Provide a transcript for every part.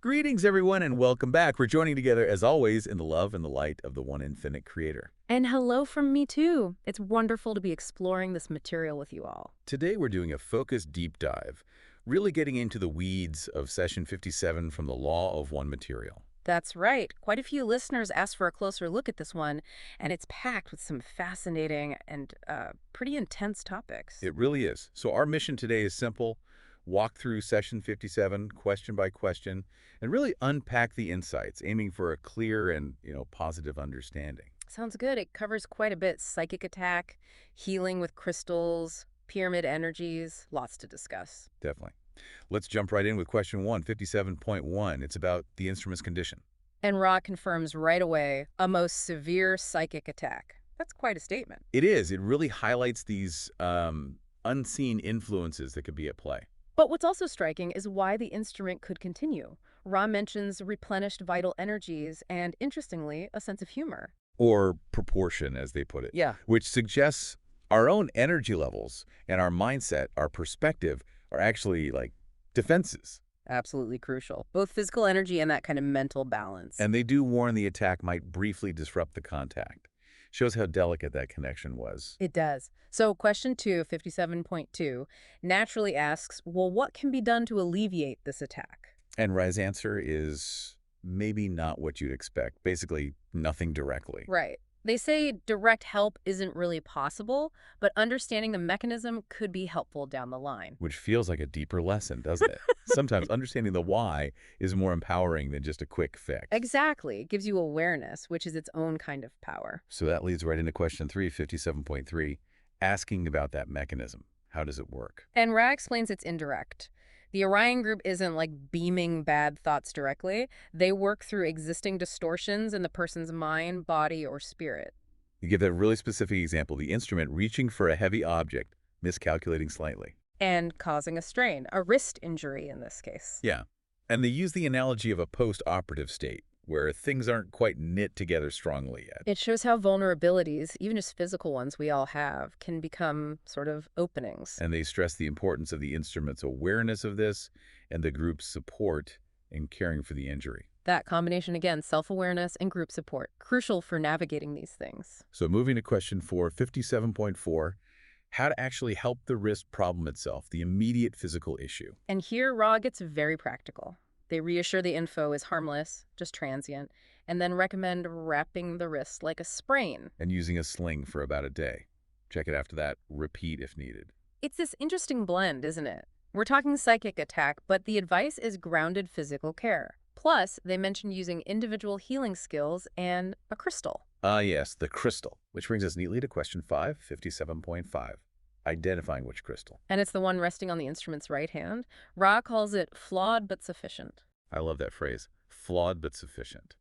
Greetings, everyone, and welcome back. We're joining together, as always, in the love and the light of the one infinite creator. And hello from me too. It's wonderful to be exploring this material with you all. Today, we're doing a focused deep dive, really getting into the weeds of Session 57 from the Law of One Material. That's right. Quite a few listeners asked for a closer look at this one, and it's packed with some fascinating and pretty intense topics. It really is. So our mission today is simple. Walk through Session 57, question by question, and really unpack the insights, aiming for a clear and, positive understanding. Sounds good. It covers quite a bit. Psychic attack, healing with crystals, pyramid energies, lots to discuss. Definitely. Let's jump right in with question 1, 57.1. It's about the instrument's condition. And Ra confirms right away a most severe psychic attack. That's quite a statement. It is. It really highlights these unseen influences that could be at play. But what's also striking is why the instrument could continue. Ra mentions replenished vital energies and, interestingly, a sense of humor. Or proportion, as they put it. Yeah. Which suggests our own energy levels and our mindset, our perspective, are actually like defenses. Absolutely crucial. Both physical energy and that kind of mental balance. And they do warn the attack might briefly disrupt the contact. Shows how delicate that connection was. It does. So question 2, 57.2, naturally asks, well, what can be done to alleviate this attack? And Rai's answer is maybe not what you'd expect. Basically, nothing directly. Right. They say direct help isn't really possible, but understanding the mechanism could be helpful down the line. Which feels like a deeper lesson, doesn't it? Sometimes understanding the why is more empowering than just a quick fix. Exactly. It gives you awareness, which is its own kind of power. So that leads right into question 3, 57.3, asking about that mechanism. How does it work? And Ra explains it's indirect. The Orion group isn't like beaming bad thoughts directly. They work through existing distortions in the person's mind, body, or spirit. You give that really specific example, the instrument reaching for a heavy object, miscalculating slightly. And causing a strain, a wrist injury in this case. Yeah. And they use the analogy of a post-operative state, where things aren't quite knit together strongly yet. It shows how vulnerabilities, even just physical ones we all have, can become sort of openings. And they stress the importance of the instrument's awareness of this and the group's support in caring for the injury. That combination, again, self-awareness and group support, crucial for navigating these things. So moving to question 4, 57.4, how to actually help the wrist problem itself, the immediate physical issue. And here, Ra gets very practical. They reassure the info is harmless, just transient, and then recommend wrapping the wrist like a sprain. And using a sling for about a day. Check it after that. Repeat if needed. It's this interesting blend, isn't it? We're talking psychic attack, but the advice is grounded physical care. Plus, they mention using individual healing skills and a crystal. Yes, the crystal, which brings us neatly to question 5, 57.5, identifying which crystal. And it's the one resting on the instrument's right hand. Ra calls it flawed but sufficient. I love that phrase, flawed but sufficient.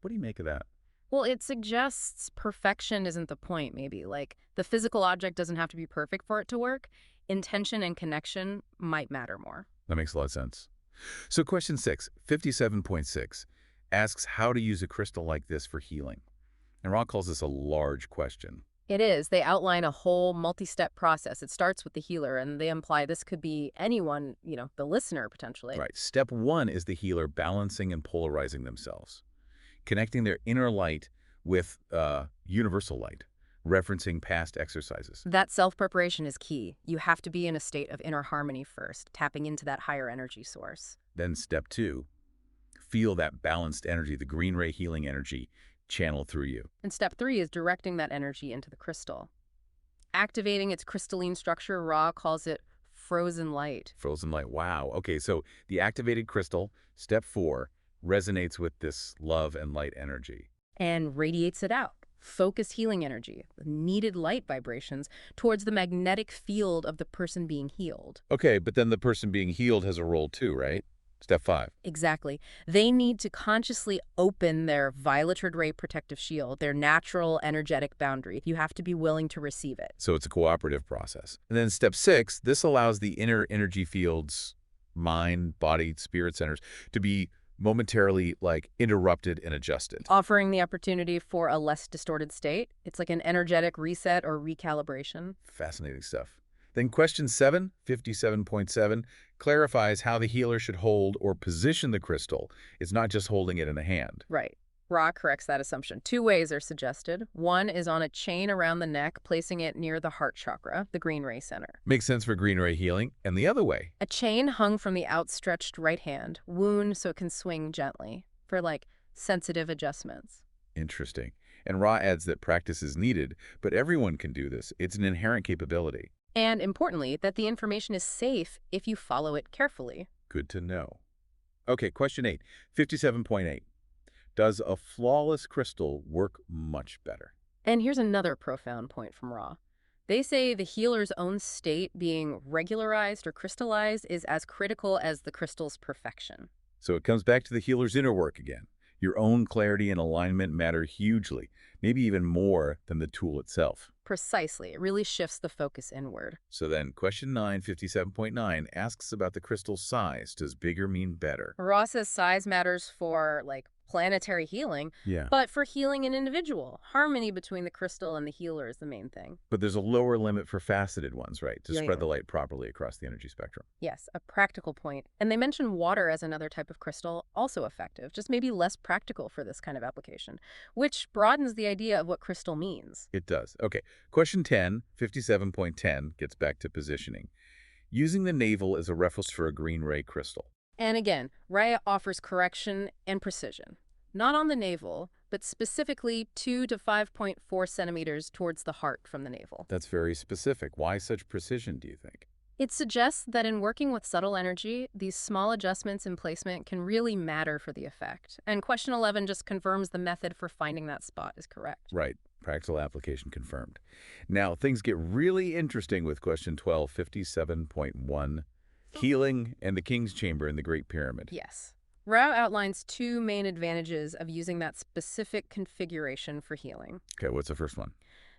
What do you make of that? Well, it suggests perfection isn't the point, maybe. Like, the physical object doesn't have to be perfect for it to work. Intention and connection might matter more. That makes a lot of sense. So question 6, 57.6, asks how to use a crystal like this for healing. And Ra calls this a large question. It is. They outline a whole multi-step process. It starts with the healer, and they imply this could be anyone, the listener, potentially. Right. Step 1 is the healer balancing and polarizing themselves, connecting their inner light with universal light, referencing past exercises. That self-preparation is key. You have to be in a state of inner harmony first, tapping into that higher energy source. Then step 2, feel that balanced energy, the green ray healing energy, channel through you. And step 3 is directing that energy into the crystal. Activating its crystalline structure, Ra calls it frozen light. Frozen light. Wow. Okay, so the activated crystal, step 4, resonates with this love and light energy. And radiates it out. Focus healing energy, needed light vibrations, towards the magnetic field of the person being healed. Okay, but then the person being healed has a role too, right? Step 5. Exactly. They need to consciously open their violet ray protective shield, their natural energetic boundary. You have to be willing to receive it. So it's a cooperative process. And then step 6, this allows the inner energy fields, mind, body, spirit centers, to be momentarily interrupted and adjusted. Offering the opportunity for a less distorted state. It's like an energetic reset or recalibration. Fascinating stuff. Then question 7, 57.7, clarifies how the healer should hold or position the crystal. It's not just holding it in the hand. Right. Ra corrects that assumption. Two ways are suggested. One is on a chain around the neck, placing it near the heart chakra, the green ray center. Makes sense for green ray healing. And the other way, A chain hung from the outstretched right hand, wound so it can swing gently for like sensitive adjustments. interesting. And Ra adds that practice is needed, but everyone can do this. It's an inherent capability. And importantly, that the information is safe if you follow it carefully. Good to know. Okay, question 8, 57.8. Does a flawless crystal work much better? And here's another profound point from Ra. They say the healer's own state being regularized or crystallized is as critical as the crystal's perfection. So it comes back to the healer's inner work again. Your own clarity and alignment matter hugely, maybe even more than the tool itself. Precisely. It really shifts the focus inward. So then, question 9, 57.9 asks about the crystal's size. Does bigger mean better? Ra says size matters for, like, planetary healing, Yeah. but for healing an individual, harmony between the crystal and the healer is the main thing. But there's a lower limit for faceted ones, right? To Yeah, spread yeah. the light properly across the energy spectrum. Yes, a practical point. And they mention water as another type of crystal, also effective, just maybe less practical for this kind of application, which broadens the idea of what crystal means. It does. Okay. Question 10, 57.10 gets back to positioning. Using the navel as a reference for a green ray crystal. And again, Raya offers correction and precision. Not on the navel, but specifically 2 to 5.4 centimeters towards the heart from the navel. That's very specific. Why such precision, do you think? It suggests that in working with subtle energy, these small adjustments in placement can really matter for the effect. And question 11 just confirms the method for finding that spot is correct. Right. Practical application confirmed. Now, things get really interesting with question 12, 57.1, healing and the king's chamber in the Great Pyramid. Yes. Rao outlines two main advantages of using that specific configuration for healing. Okay, what's the first one?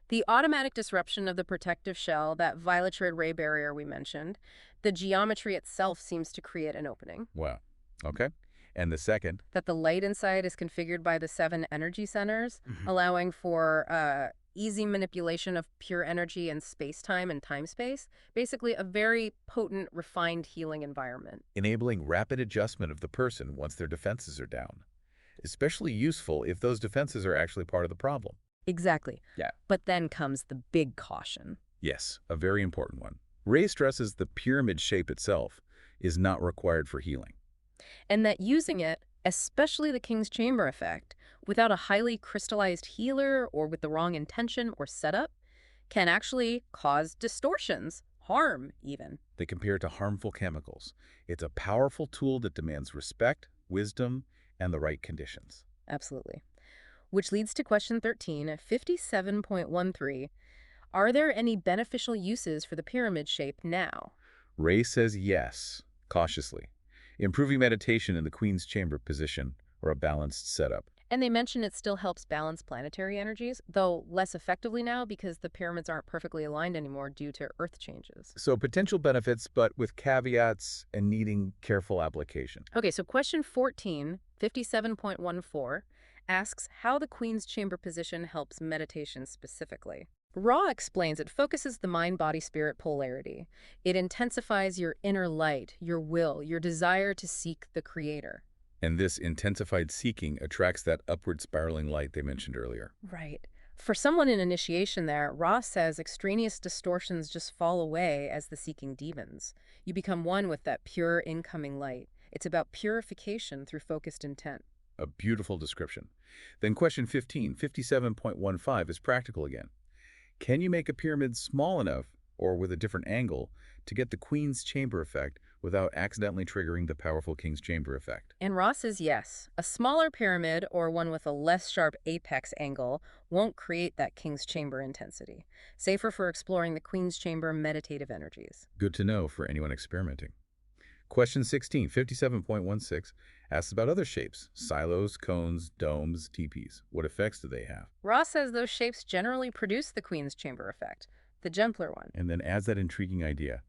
The automatic disruption of the protective shell, that violet ray barrier we mentioned, the geometry itself seems to create an opening. Wow. Okay. And the second? That the light inside is configured by the 7 energy centers, allowing for easy manipulation of pure energy in space-time and time-space. Basically, a very potent, refined healing environment. Enabling rapid adjustment of the person once their defenses are down. Especially useful if those defenses are actually part of the problem. Exactly. Yeah. But then comes the big caution. Yes, a very important one. Ray stresses the pyramid shape itself is not required for healing. And that using it, especially the King's Chamber effect, without a highly crystallized healer or with the wrong intention or setup, can actually cause distortions, harm even. They compare it to harmful chemicals. It's a powerful tool that demands respect, wisdom, and the right conditions. Absolutely. Which leads to question 13, 57.13. Are there any beneficial uses for the pyramid shape now? Ray says yes, cautiously. Improving meditation in the Queen's Chamber position or a balanced setup. And they mention it still helps balance planetary energies, though less effectively now because the pyramids aren't perfectly aligned anymore due to Earth changes. So potential benefits, but with caveats and needing careful application. Okay, so question 14, 57.14, asks how the Queen's Chamber position helps meditation specifically. Ra explains it focuses the mind-body-spirit polarity. It intensifies your inner light, your will, your desire to seek the Creator. And this intensified seeking attracts that upward spiraling light they mentioned earlier. Right. For someone in initiation there, Ra says extraneous distortions just fall away as the seeking deepens. You become one with that pure incoming light. It's about purification through focused intent. A beautiful description. Then question 15, 57.15 is practical again. Can you make a pyramid small enough, or with a different angle, to get the Queen's Chamber effect without accidentally triggering the powerful King's Chamber effect? And Ra says yes. A smaller pyramid, or one with a less sharp apex angle, won't create that King's Chamber intensity. Safer for exploring the Queen's Chamber meditative energies. Good to know for anyone experimenting. Question 16, 57.16, asks about other shapes, silos, cones, domes, teepees. What effects do they have? Ra says those shapes generally produce the Queen's Chamber effect, the gentler one. And then adds that intriguing idea.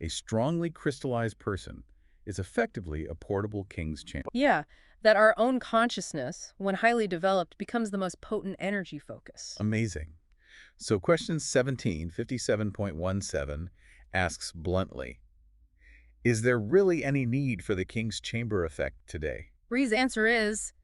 A strongly crystallized person is effectively a portable King's Chamber. Yeah, that our own consciousness, when highly developed, becomes the most potent energy focus. Amazing. So question 17, 57.17, asks bluntly, Is there really any need for the King's Chamber effect today? Ree's answer is,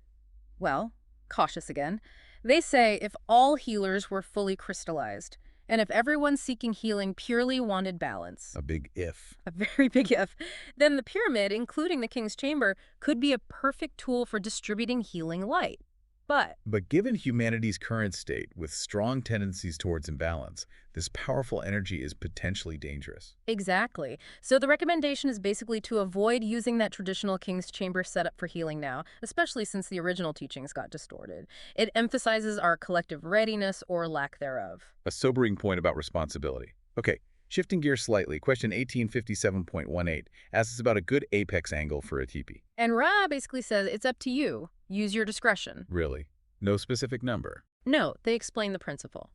well, cautious again. They say if all healers were fully crystallized, and if everyone seeking healing purely wanted balance, A big if. a very big if, then the pyramid, including the king's chamber, could be a perfect tool for distributing healing light. But But given humanity's current state, with strong tendencies towards imbalance, this powerful energy is potentially dangerous. exactly. So the recommendation is basically to avoid using that traditional king's chamber setup for healing now, especially since the original teachings got distorted. It emphasizes our collective readiness or lack thereof. A sobering point about responsibility. Okay, shifting gears slightly, question 1857.18 asks us about a good apex angle for a teepee. And Ra basically says it's up to you. Use your discretion. Really? No specific number? No, they explain the principle.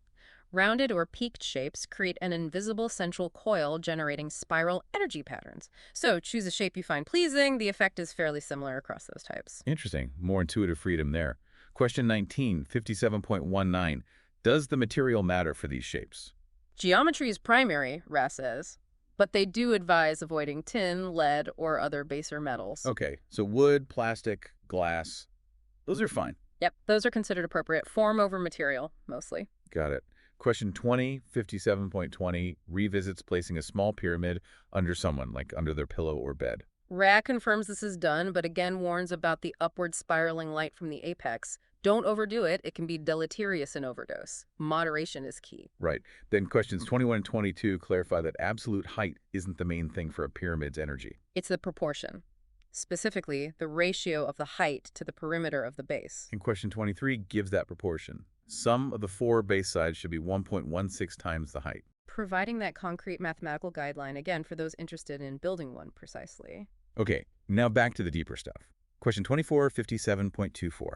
Rounded or peaked shapes create an invisible central coil generating spiral energy patterns. So choose a shape you find pleasing. The effect is fairly similar across those types. Interesting. More intuitive freedom there. Question 1957.19. Does the material matter for these shapes? Geometry is primary, Ra says, but they do advise avoiding tin, lead, or other baser metals. Okay, so wood, plastic, glass, those are fine. Yep, those are considered appropriate. Form over material, mostly. Got it. Question 2057.20 revisits placing a small pyramid under someone, like under their pillow or bed. Ra confirms this is done, but again warns about the upward spiraling light from the apex. Don't overdo it. It can be deleterious in overdose. Moderation is key. Right. Then questions 21 and 22 clarify that absolute height isn't the main thing for a pyramid's energy. It's the proportion, specifically the ratio of the height to the perimeter of the base. And question 23 gives that proportion. Sum of the four base sides should be 1.16 times the height. Providing that concrete mathematical guideline, again, for those interested in building one precisely. Okay, now back to the deeper stuff. Question 2457.24.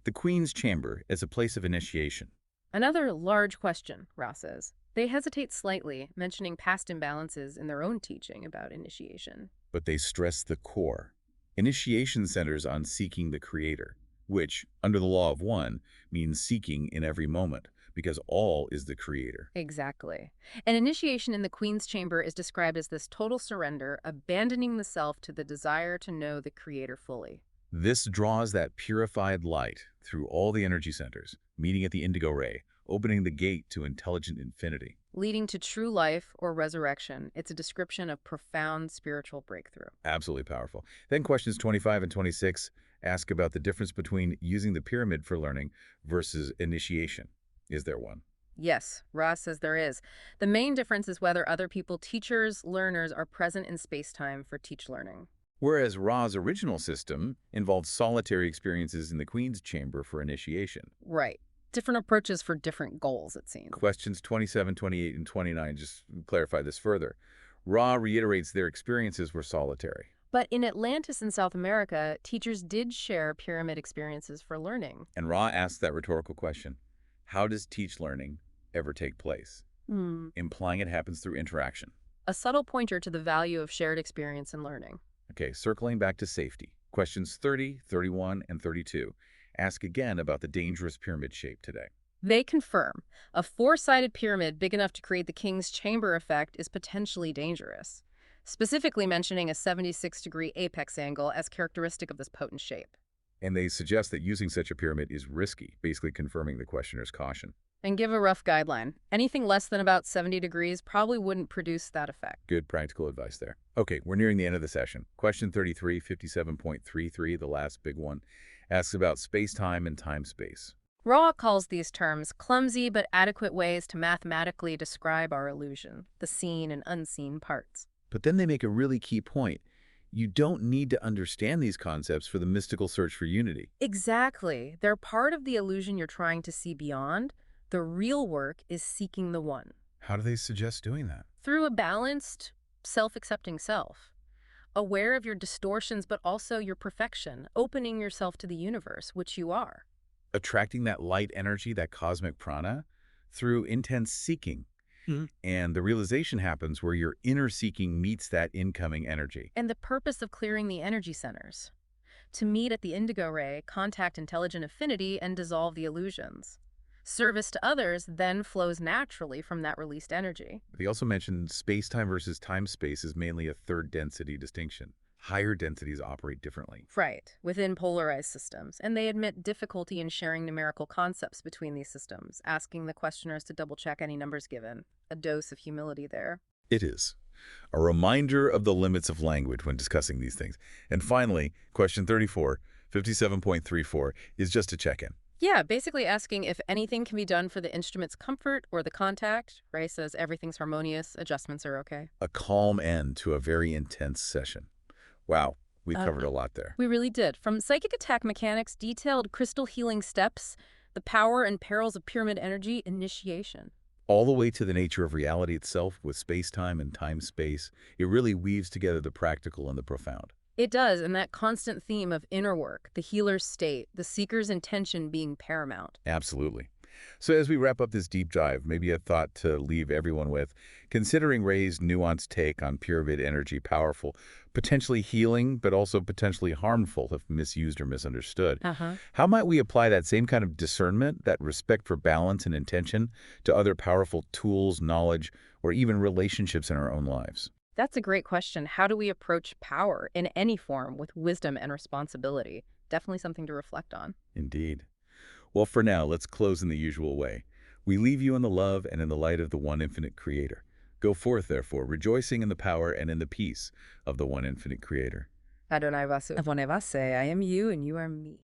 The Queen's Chamber as a place of initiation. Another large question, Ross says. They hesitate slightly, mentioning past imbalances in their own teaching about initiation. But they stress the core. Initiation centers on seeking the Creator, which, under the law of one, means seeking in every moment, because all is the Creator. Exactly. An initiation in the Queen's Chamber is described as this total surrender, abandoning the self to the desire to know the Creator fully. This draws that purified light through all the energy centers, meeting at the indigo ray, opening the gate to intelligent infinity. Leading to true life or resurrection. It's a description of profound spiritual breakthrough. Absolutely powerful. Then questions 25 and 26 ask about the difference between using the pyramid for learning versus initiation. Is there one? Yes, Ross says there is. The main difference is whether other people, teachers, learners, are present in space-time for teach learning. Whereas Ra's original system involved solitary experiences in the Queen's Chamber for initiation. Right. Different approaches for different goals, it seems. Questions 27, 28, and 29 just clarify this further. Ra reiterates their experiences were solitary. But in Atlantis and South America, teachers did share pyramid experiences for learning. And Ra asks that rhetorical question, how does teach learning ever take place? Implying it happens through interaction. A subtle pointer to the value of shared experience in learning. Okay, circling back to safety. Questions 30, 31, and 32 ask again about the dangerous pyramid shape today. They confirm a four-sided pyramid big enough to create the king's chamber effect is potentially dangerous, specifically mentioning a 76-degree apex angle as characteristic of this potent shape. And they suggest that using such a pyramid is risky, basically confirming the questioner's caution. And give a rough guideline. Anything less than about 70 degrees probably wouldn't produce that effect. Good practical advice there. Okay, we're nearing the end of the session. Question 33, 57.33, the last big one, asks about space-time and time-space. Ra calls these terms clumsy but adequate ways to mathematically describe our illusion, the seen and unseen parts. But then they make a really key point. You don't need to understand these concepts for the mystical search for unity. Exactly. They're part of the illusion you're trying to see beyond. The real work is seeking the one. How do they suggest doing that? Through a balanced, self-accepting self. Aware of your distortions, but also your perfection, opening yourself to the universe, which you are. Attracting that light energy, that cosmic prana, through intense seeking. And the realization happens where your inner seeking meets that incoming energy. And the purpose of clearing the energy centers. To meet at the indigo ray, contact intelligent affinity, and dissolve the illusions. Service to others then flows naturally from that released energy. They also mentioned space-time versus time-space is mainly a third density distinction. Higher densities operate differently. Right, within polarized systems, and they admit difficulty in sharing numerical concepts between these systems, asking the questioners to double-check any numbers given. A dose of humility there. It is. A reminder of the limits of language when discussing these things. And finally, question 34, 57.34, is just a check-in. Yeah, basically asking if anything can be done for the instrument's comfort or the contact. Ray says everything's harmonious, adjustments are okay. A calm end to a very intense session. Wow, we Uh, covered a lot there. We really did. From psychic attack mechanics, detailed crystal healing steps, the power and perils of pyramid energy, initiation. All the way to the nature of reality itself with space-time and time-space, it really weaves together the practical and the profound. It does, and that constant theme of inner work, the healer's state, the seeker's intention being paramount. Absolutely. So as we wrap up this deep dive, maybe a thought to leave everyone with, considering Ray's nuanced take on pyramid energy, powerful, potentially healing, but also potentially harmful if misused or misunderstood. Uh-huh. How might we apply that same kind of discernment, that respect for balance and intention, to other powerful tools, knowledge, or even relationships in our own lives? That's a great question. How do we approach power in any form with wisdom and responsibility? Definitely something to reflect on. Indeed. Well, for now, let's close in the usual way. We leave you in the love and in the light of the one infinite Creator. Go forth, therefore, rejoicing in the power and in the peace of the one infinite Creator. Adonai Vasu. Avonai Vase, I am you and you are me.